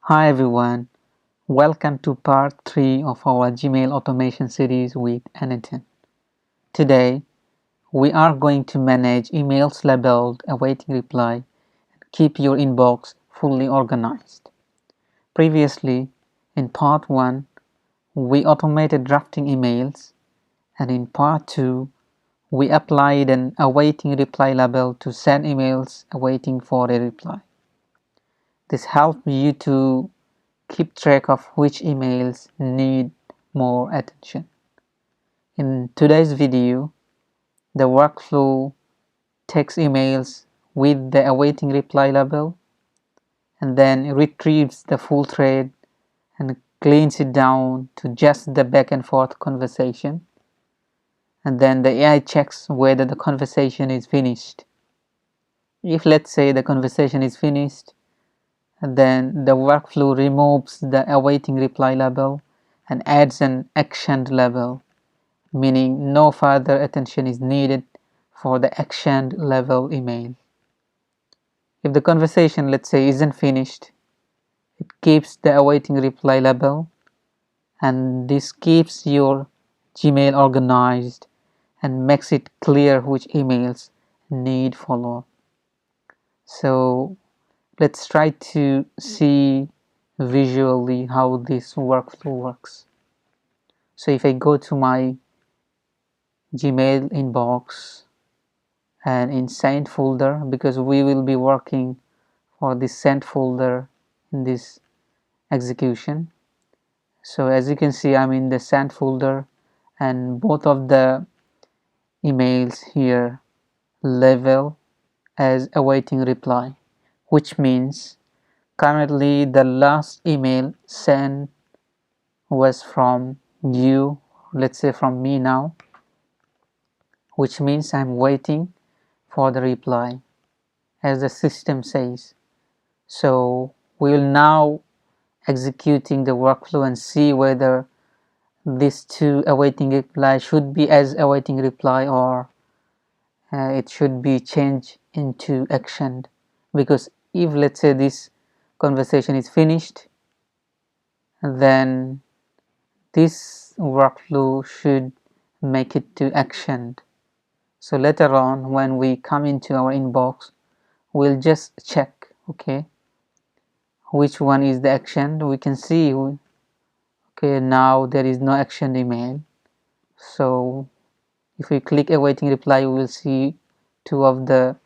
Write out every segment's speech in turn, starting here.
Hi everyone, welcome to part 3 of our Gmail automation series with n8n. Today, we are going to manage emails labeled awaiting reply and keep your inbox fully organized. Previously, in part 1, we automated drafting emails, and in part 2, we applied an awaiting reply label to send emails awaiting for a reply. This helped you to keep track of which emails need more attention. In today's video, the workflow takes emails with the awaiting reply label and then retrieves the full thread and cleans it down to just the back and forth conversation. And then the AI checks whether the conversation is finished. If let's say the conversation is finished, then the workflow removes the awaiting reply label and adds an actioned label, meaning no further attention is needed for the actioned level email. If the conversation, let's say, isn't finished, it keeps the awaiting reply label, and this keeps your Gmail organized and makes it clear which emails need follow-up. So let's try to see visually how this workflow works. So if I go to my Gmail inbox and in sent folder, because we will be working for this sent folder in this execution. So as you can see, I'm in the sent folder and both of the emails here label as awaiting reply, which means currently the last email sent was from you, let's say from me now, which means I'm waiting for the reply as the system says. So we will now executing the workflow and see whether these two awaiting reply should be as awaiting reply or it should be changed into action. Because if let's say this conversation is finished, then this workflow should make it to action. So later on when we come into our inbox, we'll just check, okay, which one is the action. We can see, okay, now there is no action email. So if we click awaiting reply, we will see two of the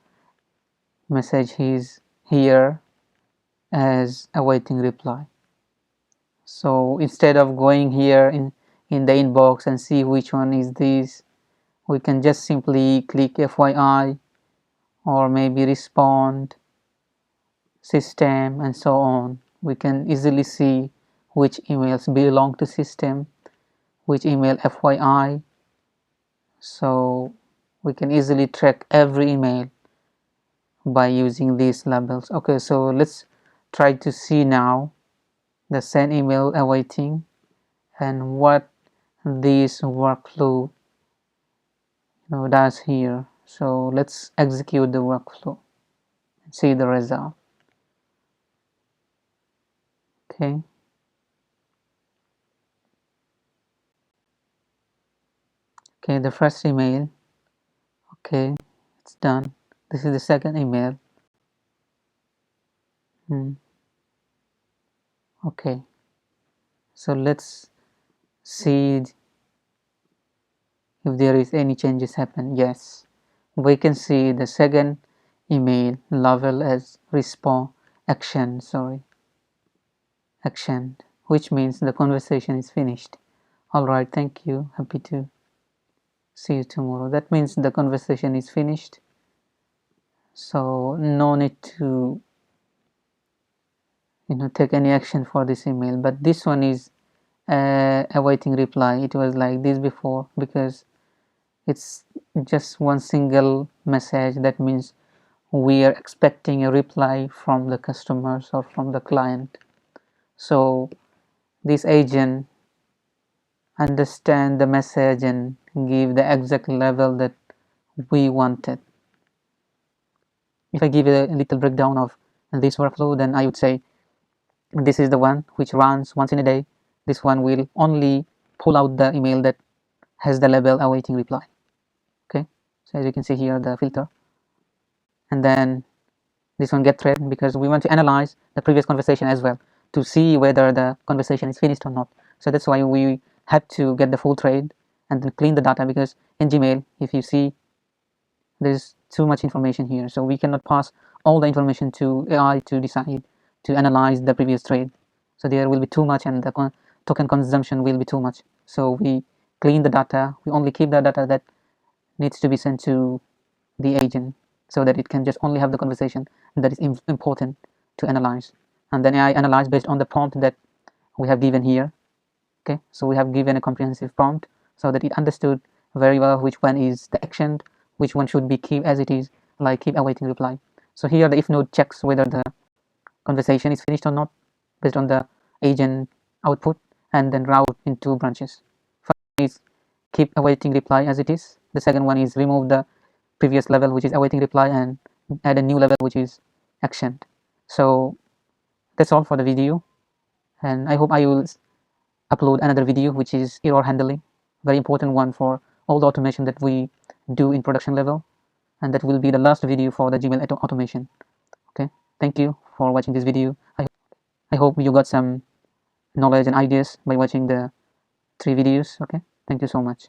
messages here as awaiting reply. So instead of going here in the inbox and see which one is this, we can just simply click FYI or maybe respond, system, and so on. We can easily see which emails belong to system, which email FYI. So we can easily track every email by using these labels. Okay, so let's try to see now the send email awaiting and what this workflow does here. So let's execute the workflow and see the result. Okay. Okay, the first email. Okay, it's done. This is the second email. Okay, so let's see if there is any changes happen. Yes, we can see the second email label as action, which means the conversation is finished. Alright, thank you. Happy to see you tomorrow. That means the conversation is finished. So no need to take any action for this email. But this one is awaiting reply. It was like this before because it's just one single message. That means we are expecting a reply from the customers or from the client. So this agent understand the message and give the exact level that we wanted. If I give a little breakdown of this workflow, then I would say This is the one which runs once in a day. This one will only pull out the email that has the label awaiting reply. Okay, so as you can see here, the filter. And then this one get thread, because we want to analyze the previous conversation as well to see whether the conversation is finished or not. So that's why we have to get the full thread and then clean the data, because in Gmail, if you see, there's too much information here, so we cannot pass all the information to AI to decide to analyze the previous thread. So there will be too much, and the token consumption will be too much. So we clean the data. We only keep the data that needs to be sent to the agent, so that it can just only have the conversation that is important to analyze. And then AI analyze based on the prompt that we have given here. Okay, so we have given a comprehensive prompt so that it understood very well which one is the action, which one should be keep as it is, like keep awaiting reply. So here the if node checks whether the conversation is finished or not based on the agent output, and then route into branches. First is keep awaiting reply as it is. The second one is remove the previous level, which is awaiting reply, and add a new level, which is action. So that's all for the video, and I hope I will upload another video which is error handling, very important one for all the automation that we do in production level, and that will be the last video for the Gmail automation. Okay, thank you for watching this video. I hope you got some knowledge and ideas by watching the 3 videos. Okay, thank you so much.